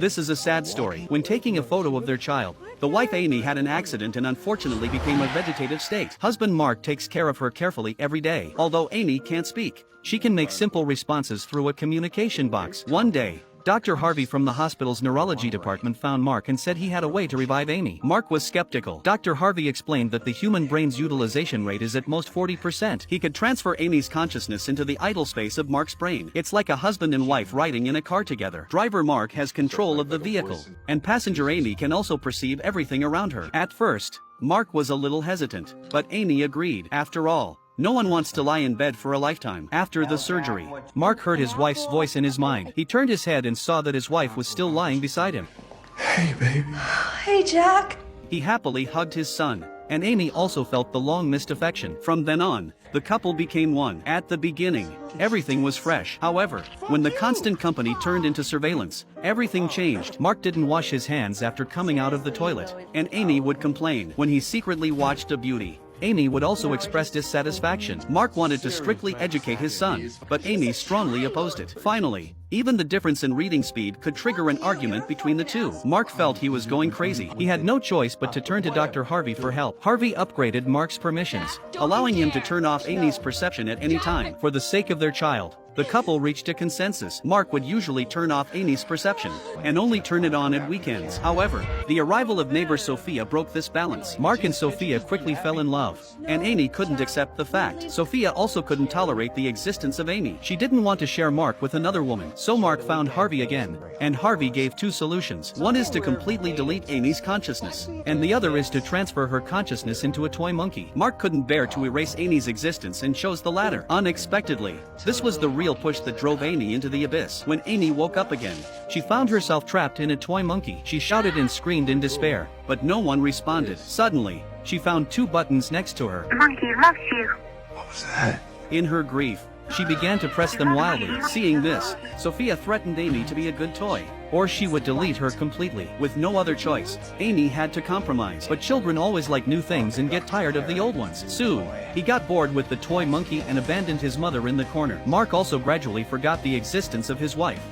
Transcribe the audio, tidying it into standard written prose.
This is a sad story. When taking a photo of their child, the wife Amy had an accident and unfortunately became a vegetative state. Husband Mark takes care of her carefully every day. Although Amy can't speak, she can make simple responses through a communication box. One day, Dr. Harvey from the hospital's neurology department found Mark and said he had a way to revive Amy. Mark was skeptical. Dr. Harvey explained that the human brain's utilization rate is at most 40%. He could transfer Amy's consciousness into the idle space of Mark's brain. It's like a husband and wife riding in a car together. Driver Mark has control of the vehicle, and passenger Amy can also perceive everything around her. At first, Mark was a little hesitant, but Amy agreed. After all, no one wants to lie in bed for a lifetime. After the surgery, Mark heard his wife's voice in his mind. He turned his head and saw that his wife was still lying beside him. Hey, baby. Hey, Jack. He happily hugged his son, and Amy also felt the long-missed affection. From then on, the couple became one. At the beginning, everything was fresh. However, when the constant company turned into surveillance, everything changed. Mark didn't wash his hands after coming out of the toilet, and Amy would complain. When he secretly watched a beauty, Amy would also express dissatisfaction. Mark wanted to strictly educate his son, but Amy strongly opposed it. Finally, even the difference in reading speed could trigger an argument between the two. Mark felt he was going crazy. He had no choice but to turn to Dr. Harvey for help. Harvey upgraded Mark's permissions, allowing him to turn off Amy's perception at any time. For the sake of their child, the couple reached a consensus. Mark would usually turn off Amy's perception, and only turn it on at weekends. However, the arrival of neighbor Sophia broke this balance. Mark and Sophia quickly fell in love, and Amy couldn't accept the fact. Sophia also couldn't tolerate the existence of Amy. She didn't want to share Mark with another woman. So Mark found Harvey again, and Harvey gave two solutions. One is to completely delete Amy's consciousness, and the other is to transfer her consciousness into a toy monkey. Mark couldn't bear to erase Amy's existence and chose the latter. Unexpectedly, this was the real push that drove Amy into the abyss. When Amy woke up again, she found herself trapped in a toy monkey. She shouted and screamed in despair, but no one responded. Suddenly, she found two buttons next to her. Monkey loves you. What was that? In her grief, she began to press them wildly. Seeing this, Sophia threatened Amy to be a good toy, or she would delete her completely. With no other choice, Amy had to compromise. But children always like new things and get tired of the old ones. Soon, he got bored with the toy monkey and abandoned his mother in the corner. Mark also gradually forgot the existence of his wife.